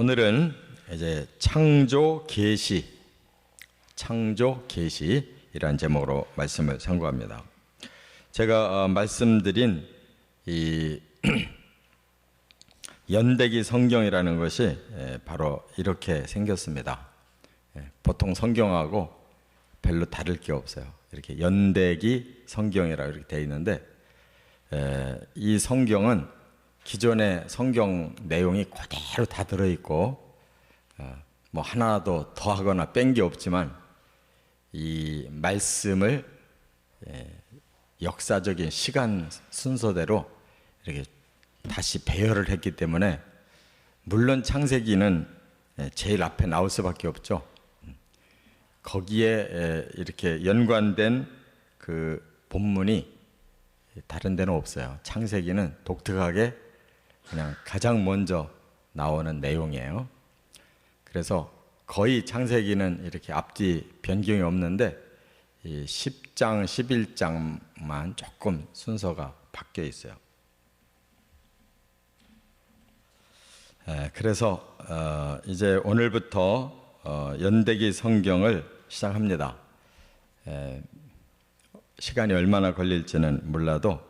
오늘은 이제 창조 계시이라는 제목으로 말씀을 선고합니다. 제가 말씀드린 이 연대기 성경이라는 것이 바로 이렇게 생겼습니다. 보통 성경하고 별로 다를 게 없어요. 이렇게 연대기 성경이라고 이렇게 되어 있는데, 이 성경은 기존의 성경 내용이 그대로 다 들어있고, 뭐 하나도 더하거나 뺀 게 없지만 이 말씀을 역사적인 시간 순서대로 이렇게 다시 배열을 했기 때문에, 물론 창세기는 제일 앞에 나올 수밖에 없죠. 거기에 이렇게 연관된 그 본문이 다른 데는 없어요. 창세기는 독특하게 그냥 가장 먼저 나오는 내용이에요. 그래서 거의 창세기는 이렇게 앞뒤 변경이 없는데, 이 10장, 11장만 조금 순서가 바뀌어 있어요. 그래서 이제 오늘부터 연대기 성경을 시작합니다. 시간이 얼마나 걸릴지는 몰라도,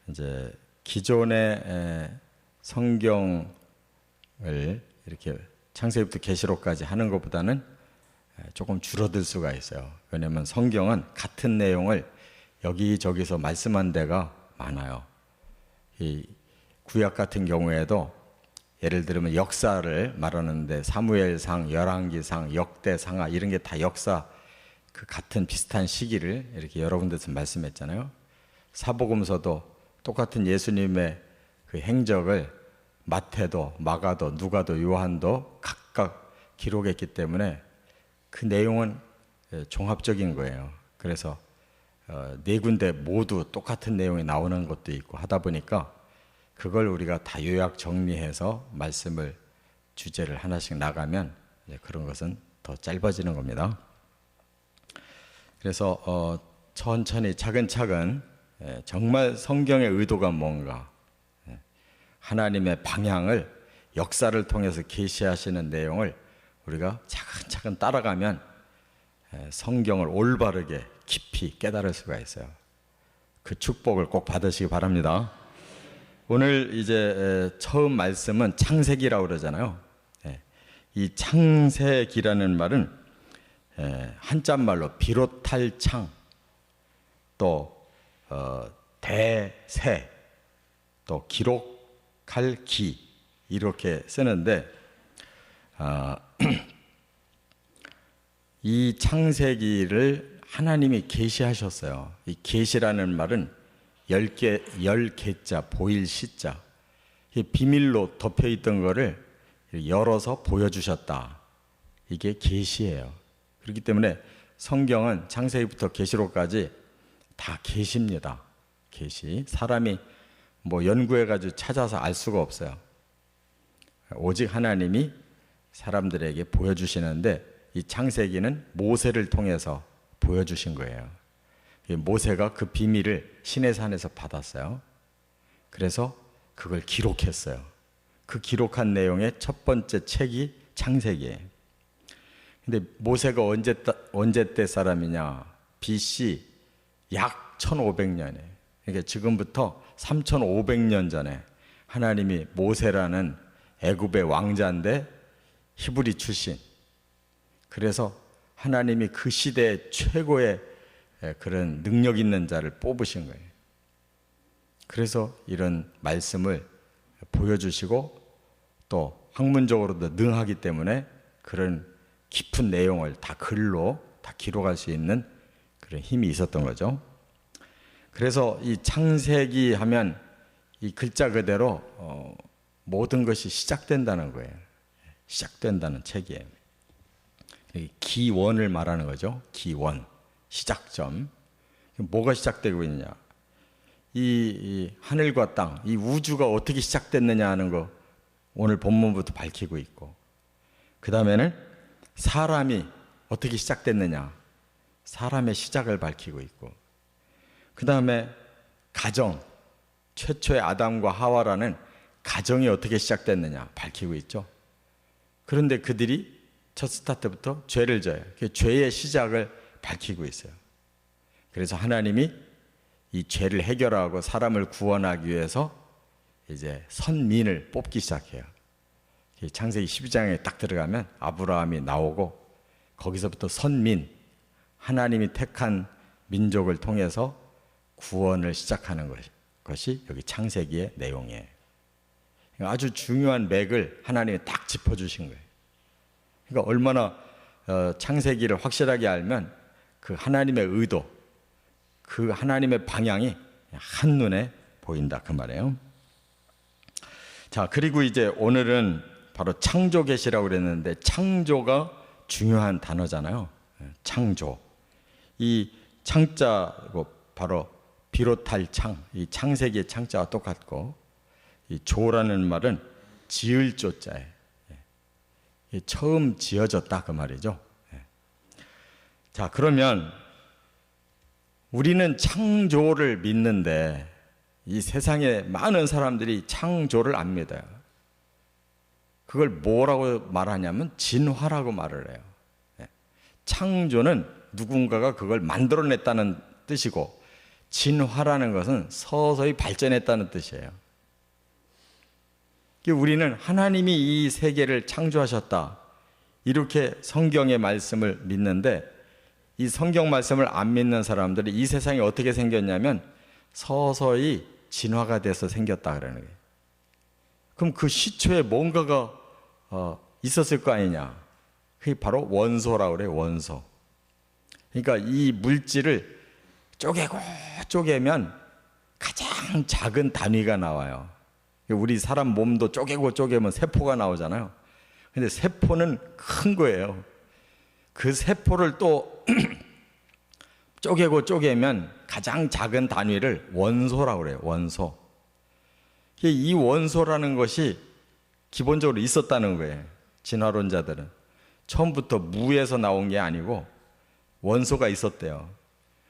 이제 기존의 성경을 이렇게 창세기부터 계시록까지 하는 것보다는 조금 줄어들 수가 있어요. 왜냐하면 성경은 같은 내용을 여기저기서 말씀한 데가 많아요. 이 구약 같은 경우에도 예를 들면 역사를 말하는데 사무엘상, 열왕기상, 역대상하 이런 게 다 역사 그 같은 비슷한 시기를 이렇게 여러 군데서 말씀했잖아요. 사복음서도 똑같은 예수님의 그 행적을 마태도, 마가도, 누가도, 요한도 각각 기록했기 때문에 그 내용은 종합적인 거예요. 그래서 네 군데 모두 똑같은 내용이 나오는 것도 있고 하다 보니까 그걸 우리가 다 요약 정리해서 말씀을 주제를 하나씩 나가면 그런 것은 더 짧아지는 겁니다. 그래서 천천히 차근차근 정말 성경의 의도가 뭔가, 하나님의 방향을 역사를 통해서 계시하시는 내용을 우리가 차근차근 따라가면 성경을 올바르게 깊이 깨달을 수가 있어요. 그 축복을 꼭 받으시기 바랍니다. 오늘 이제 처음 말씀은 창세기라고 그러잖아요. 이 창세기라는 말은 한자말로 비롯할 창, 또 대세, 또 기록할 기 이렇게 쓰는데, 이 창세기를 하나님이 계시하셨어요. 이 계시라는 말은 열 개자, 보일 시자, 비밀로 덮여있던 거를 열어서 보여주셨다. 이게 계시예요. 그렇기 때문에 성경은 창세기부터 계시록까지 다 계시입니다. 계시. 사람이 뭐 연구해가지고 찾아서 알 수가 없어요. 오직 하나님이 사람들에게 보여주시는데, 이 창세기는 모세를 통해서 보여주신 거예요. 모세가 그 비밀을 시내산에서 받았어요. 그래서 그걸 기록했어요. 그 기록한 내용의 첫 번째 책이 창세기예요. 근데 모세가 언제 때 사람이냐? BC 약 1500년에, 그러니까 지금부터 3500년 전에 하나님이 모세라는 애굽의 왕자인데 히브리 출신, 그래서 하나님이 그 시대의 최고의 그런 능력 있는 자를 뽑으신 거예요. 그래서 이런 말씀을 보여주시고, 또 학문적으로도 능하기 때문에 그런 깊은 내용을 다 글로 다 기록할 수 있는 그런 힘이 있었던 거죠. 그래서 이 창세기 하면 이 글자 그대로 모든 것이 시작된다는 거예요. 시작된다는 책이에요. 기원을 말하는 거죠. 기원, 시작점. 뭐가 시작되고 있느냐? 이 하늘과 땅, 이 우주가 어떻게 시작됐느냐 하는 거 오늘 본문부터 밝히고 있고, 그 다음에는 사람이 어떻게 시작됐느냐, 사람의 시작을 밝히고 있고, 그 다음에 가정, 최초의 아담과 하와라는 가정이 어떻게 시작됐느냐 밝히고 있죠. 그런데 그들이 첫 스타트부터 죄를 져요. 죄의 시작을 밝히고 있어요. 그래서 하나님이 이 죄를 해결하고 사람을 구원하기 위해서 이제 선민을 뽑기 시작해요. 창세기 12장에 딱 들어가면 아브라함이 나오고 거기서부터 선민, 하나님이 택한 민족을 통해서 구원을 시작하는 것이 여기 창세기의 내용이에요. 아주 중요한 맥을 하나님이 딱 짚어주신 거예요. 그러니까 얼마나 창세기를 확실하게 알면 그 하나님의 의도, 그 하나님의 방향이 한눈에 보인다 그 말이에요. 자, 그리고 이제 오늘은 바로 창조 계시라고 그랬는데 창조가 중요한 단어잖아요. 창조. 이 창자고 바로 비롯할 창, 이 창세기의 창자와 똑같고 이 조라는 말은 지을 조자예요. 처음 지어졌다 그 말이죠. 자, 그러면 우리는 창조를 믿는데 이 세상에 많은 사람들이 창조를 안 믿어요. 그걸 뭐라고 말하냐면 진화라고 말을 해요. 창조는 누군가가 그걸 만들어냈다는 뜻이고 진화라는 것은 서서히 발전했다는 뜻이에요. 우리는 하나님이 이 세계를 창조하셨다 이렇게 성경의 말씀을 믿는데 이 성경 말씀을 안 믿는 사람들이 이 세상이 어떻게 생겼냐면 서서히 진화가 돼서 생겼다 그러는 거예요. 그럼 그 시초에 뭔가가 있었을 거 아니냐. 그게 바로 원소라고 그래요. 원소. 그러니까 이 물질을 쪼개면 가장 작은 단위가 나와요. 우리 사람 몸도 쪼개면 세포가 나오잖아요. 근데 세포는 큰 거예요. 그 세포를 또 쪼개면 가장 작은 단위를 원소라고 그래요. 원소. 이 원소라는 것이 기본적으로 있었다는 거예요. 진화론자들은. 처음부터 무에서 나온 게 아니고 원소가 있었대요.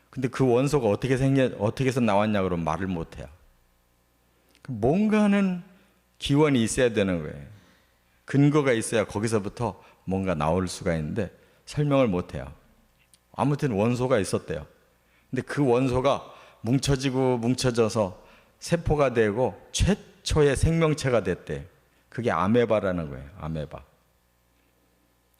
근데 그 원소가 어떻게 해서 나왔냐 그러면 말을 못 해요. 뭔가는 기원이 있어야 되는 거예요. 근거가 있어야 거기서부터 뭔가 나올 수가 있는데 설명을 못 해요. 아무튼 원소가 있었대요. 근데 그 원소가 뭉쳐져서 세포가 되고 최초의 생명체가 됐대요. 그게 아메바라는 거예요. 아메바.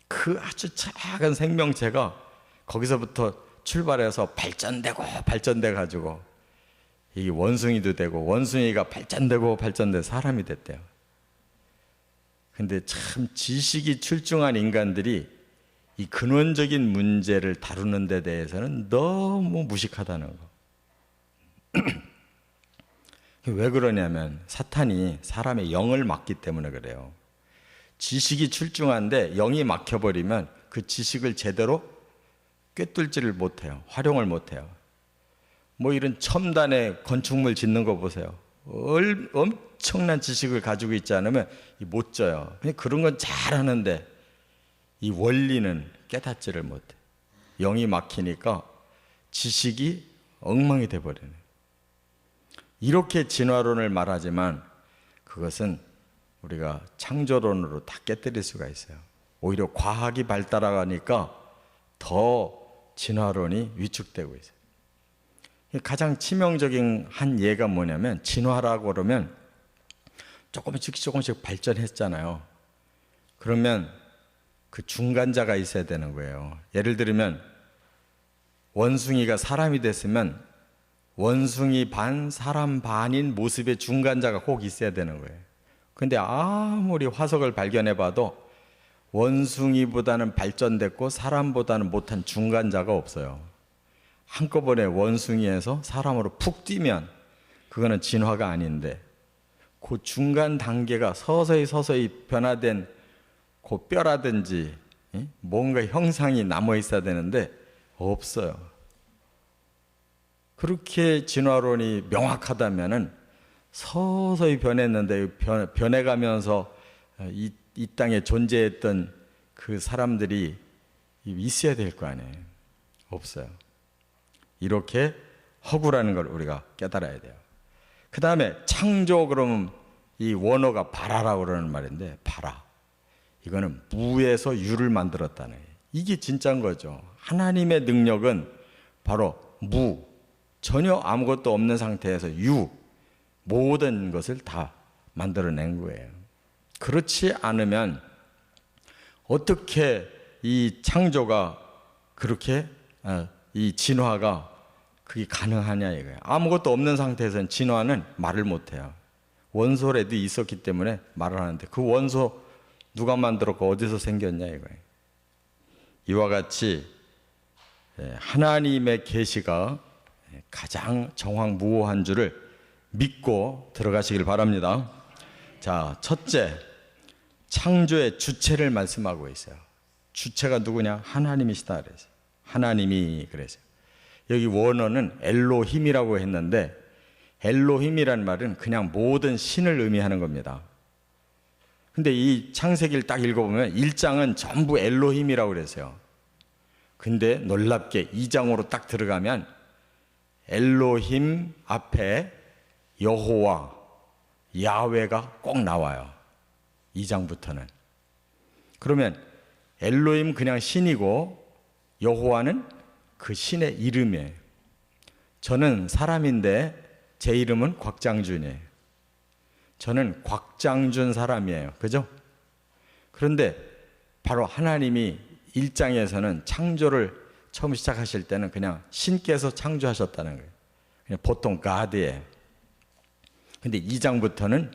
그 아주 작은 생명체가 거기서부터 출발해서 발전돼 가지고 이게 원숭이도 되고 원숭이가 발전되고 사람이 됐대요. 근데 참 지식이 출중한 인간들이 이 근원적인 문제를 다루는 데 대해서는 너무 무식하다는 거. 왜 그러냐면 사탄이 사람의 영을 막기 때문에 그래요. 지식이 출중한데 영이 막혀버리면 그 지식을 제대로 꿰뚫지를 못해요. 활용을 못해요. 뭐 이런 첨단의 건축물 짓는 거 보세요. 엄청난 지식을 가지고 있지 않으면 못 져요. 그런 건 잘하는데 이 원리는 깨닫지를 못해. 영이 막히니까 지식이 엉망이 돼버리네. 이렇게 진화론을 말하지만 그것은 우리가 창조론으로 다 깨뜨릴 수가 있어요. 오히려 과학이 발달하니까 더 진화론이 위축되고 있어요. 가장 치명적인 한 예가 뭐냐면 진화라고 그러면 조금씩 발전했잖아요. 그러면 그 중간자가 있어야 되는 거예요. 예를 들면 원숭이가 사람이 됐으면 원숭이 반 사람 반인 모습의 중간자가 꼭 있어야 되는 거예요. 근데 아무리 화석을 발견해 봐도 원숭이보다는 발전됐고 사람보다는 못한 중간자가 없어요. 한꺼번에 원숭이에서 사람으로 푹 뛰면 그거는 진화가 아닌데 그 중간 단계가 서서히 변화된 그 뼈라든지 뭔가 형상이 남아 있어야 되는데 없어요. 그렇게 진화론이 명확하다면은 서서히 변했는데 변해가면서 이 땅에 존재했던 그 사람들이 있어야 될 거 아니에요. 없어요. 이렇게 허구라는 걸 우리가 깨달아야 돼요. 그 다음에 창조 그러면 이 원어가 바라라고 그러는 말인데 바라. 이 이거는 무에서 유를 만들었다는 거예요. 이게 진짜인 거죠. 하나님의 능력은 바로 무, 전혀 아무것도 없는 상태에서 유, 모든 것을 다 만들어낸 거예요. 그렇지 않으면 어떻게 이 창조가 그렇게 이 진화가 그게 가능하냐 이거예요. 아무것도 없는 상태에서는 진화는 말을 못해요. 원소라도 있었기 때문에 말을 하는데 그 원소 누가 만들었고 어디서 생겼냐 이거예요. 이와 같이 하나님의 계시가 가장 정확무오한 줄을 믿고 들어가시길 바랍니다. 자, 첫째, 창조의 주체를 말씀하고 있어요. 주체가 누구냐? 하나님이시다 그랬어요. 하나님이 그랬어요. 여기 원어는 엘로힘이라고 했는데 엘로힘이란 말은 그냥 모든 신을 의미하는 겁니다. 근데 이 창세기를 딱 읽어보면 1장은 전부 엘로힘이라고 그랬어요. 근데 놀랍게 2장으로 딱 들어가면 엘로힘 앞에 여호와, 야훼가 꼭 나와요. 2장부터는. 그러면 엘로힘 그냥 신이고 여호와는 그 신의 이름이에요. 저는 사람인데 제 이름은 곽장준이에요. 저는 곽장준 사람이에요. 그죠? 그런데 바로 하나님이 1장에서는 창조를 처음 시작하실 때는 그냥 신께서 창조하셨다는 거예요. 그냥 보통 God이에요. 근데 2장부터는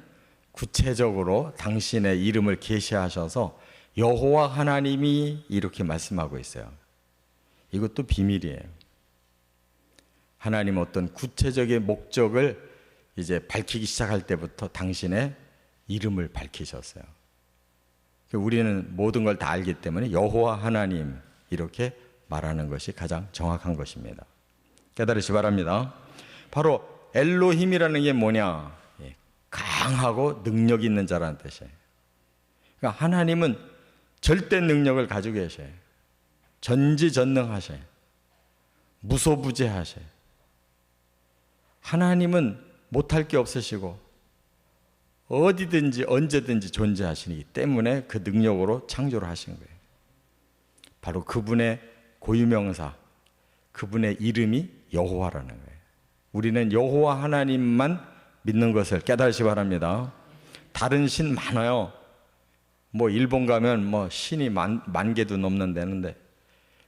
구체적으로 당신의 이름을 계시하셔서 여호와 하나님이 이렇게 말씀하고 있어요. 이것도 비밀이에요. 하나님 어떤 구체적인 목적을 이제 밝히기 시작할 때부터 당신의 이름을 밝히셨어요. 우리는 모든 걸 다 알기 때문에 여호와 하나님 이렇게 말하는 것이 가장 정확한 것입니다. 깨달으시 바랍니다. 바로 엘로힘이라는 게 뭐냐? 강하고 능력 있는 자라는 뜻이에요. 그러니까 하나님은 절대 능력을 가지고 계셔요. 전지전능하셔요. 무소부재하셔요. 하나님은 못할 게 없으시고 어디든지 언제든지 존재하시기 때문에 그 능력으로 창조를 하신 거예요. 바로 그분의 고유명사, 그분의 이름이 여호와라는 거예요. 우리는 여호와 하나님만 믿는 것을 깨달으시 바랍니다. 다른 신 많아요. 뭐 일본 가면 뭐 신이 만 개도 넘는다는데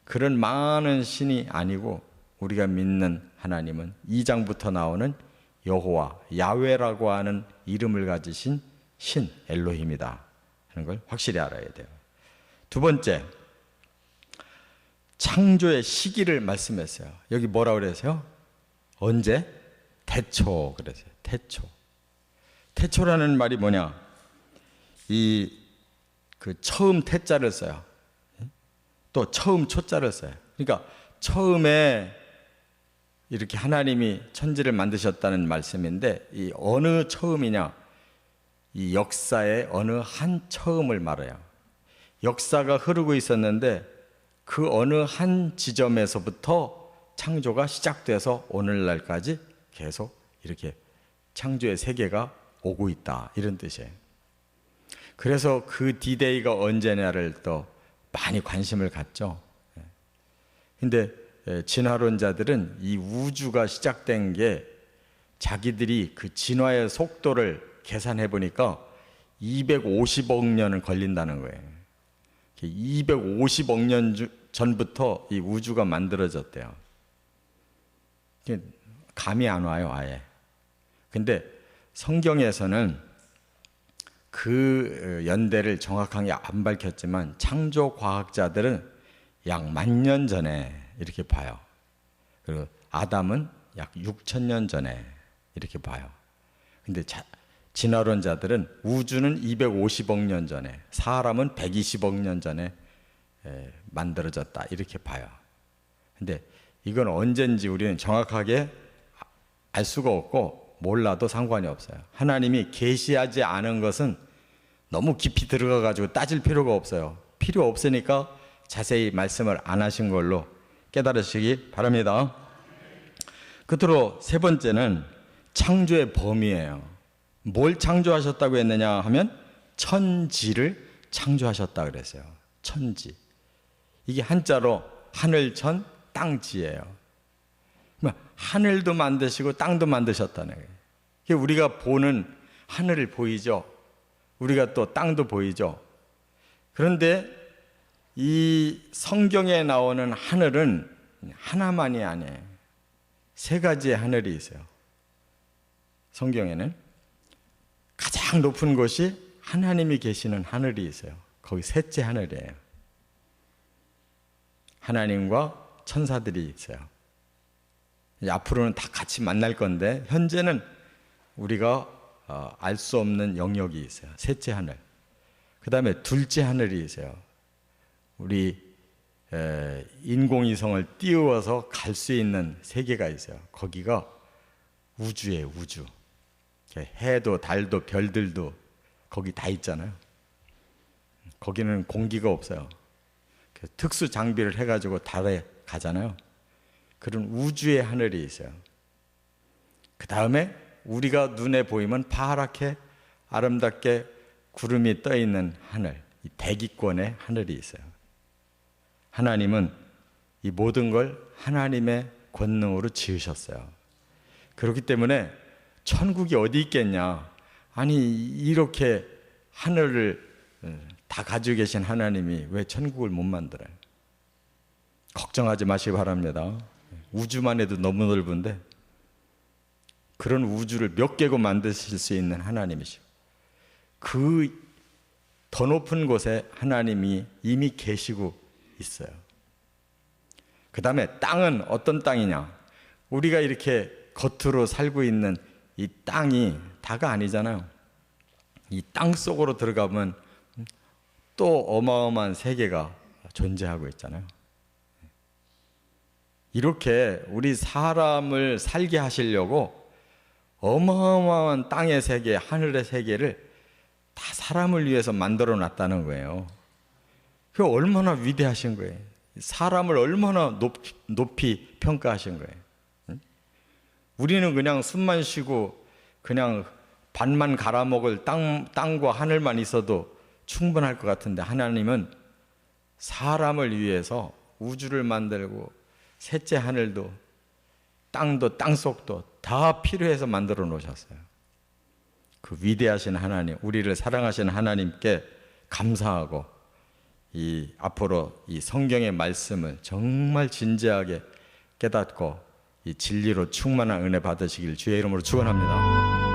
그런 많은 신이 아니고 우리가 믿는 하나님은 2장부터 나오는 여호와, 야훼라고 하는 이름을 가지신 신 엘로힘이다 하는 걸 확실히 알아야 돼요. 두 번째, 창조의 시기를 말씀했어요. 여기 뭐라 그랬어요? 언제? 태초 그랬어요. 태초. 태초라는 말이 뭐냐? 그 처음 태자를 써요. 또 처음 초자를 써요. 그러니까 처음에 이렇게 하나님이 천지를 만드셨다는 말씀인데 이 어느 처음이냐? 이 역사의 어느 한 처음을 말해요. 역사가 흐르고 있었는데 그 어느 한 지점에서부터 창조가 시작돼서 오늘날까지 계속 이렇게 창조의 세계가 오고 있다 이런 뜻이에요. 그래서 그 디데이가 언제냐를 또 많이 관심을 갖죠. 근데 진화론자들은 이 우주가 시작된 게 자기들이 그 진화의 속도를 계산해 보니까 250억 년은 걸린다는 거예요. 250억 년 전부터 이 우주가 만들어졌대요. 감이 안 와요, 아예. 근데 성경에서는 그 연대를 정확하게 안 밝혔지만 창조 과학자들은 약 10,000년 전에 이렇게 봐요. 그리고 아담은 약 6,000년 전에 이렇게 봐요. 근데 진화론자들은 우주는 250억 년 전에, 사람은 120억 년 전에 만들어졌다 이렇게 봐요. 근데 이건 언젠지 우리는 정확하게 알 수가 없고 몰라도 상관이 없어요. 하나님이 계시하지 않은 것은 너무 깊이 들어가 가지고 따질 필요가 없어요. 필요 없으니까 자세히 말씀을 안 하신 걸로 깨달으시기 바랍니다. 끝으로 세 번째는 창조의 범위예요. 뭘 창조하셨다고 했느냐 하면 천지를 창조하셨다 그랬어요. 천지. 이게 한자로 하늘천 땅지예요. 하늘도 만드시고 땅도 만드셨다는 거예요. 이게 우리가 보는 하늘을 보이죠. 우리가 또 땅도 보이죠. 그런데 이 성경에 나오는 하늘은 하나만이 아니에요. 세 가지의 하늘이 있어요. 성경에는 가장 높은 곳이 하나님이 계시는 하늘이 있어요. 거기 셋째 하늘이에요. 하나님과 천사들이 있어요. 앞으로는 다 같이 만날 건데 현재는 우리가 알 수 없는 영역이 있어요. 셋째 하늘. 그 다음에 둘째 하늘이 있어요. 우리 인공위성을 띄워서 갈 수 있는 세계가 있어요. 거기가 우주예요. 우주. 해도 달도 별들도 거기 다 있잖아요. 거기는 공기가 없어요. 특수 장비를 해가지고 달에 가잖아요. 그런 우주의 하늘이 있어요. 그 다음에 우리가 눈에 보이면 파랗게 아름답게 구름이 떠 있는 하늘, 이 대기권의 하늘이 있어요. 하나님은 이 모든 걸 하나님의 권능으로 지으셨어요. 그렇기 때문에 천국이 어디 있겠냐? 아니 이렇게 하늘을 다 가지고 계신 하나님이 왜 천국을 못 만들어요? 걱정하지 마시기 바랍니다. 우주만 해도 너무 넓은데 그런 우주를 몇 개고 만드실 수 있는 하나님이시고 그 더 높은 곳에 하나님이 이미 계시고 있어요. 그 다음에 땅은 어떤 땅이냐? 우리가 이렇게 겉으로 살고 있는 이 땅이 다가 아니잖아요. 이 땅 속으로 들어가면 또 어마어마한 세계가 존재하고 있잖아요. 이렇게 우리 사람을 살게 하시려고 어마어마한 땅의 세계, 하늘의 세계를 다 사람을 위해서 만들어 놨다는 거예요. 그게 얼마나 위대하신 거예요. 사람을 얼마나 높이 평가하신 거예요. 응? 우리는 그냥 숨만 쉬고 그냥 반만 갈아먹을 땅과 하늘만 있어도 충분할 것 같은데 하나님은 사람을 위해서 우주를 만들고 셋째 하늘도 땅도 땅속도 다 필요해서 만들어 놓으셨어요. 그 위대하신 하나님, 우리를 사랑하시는 하나님께 감사하고 이 앞으로 이 성경의 말씀을 정말 진지하게 깨닫고 이 진리로 충만한 은혜 받으시길 주의 이름으로 축원합니다.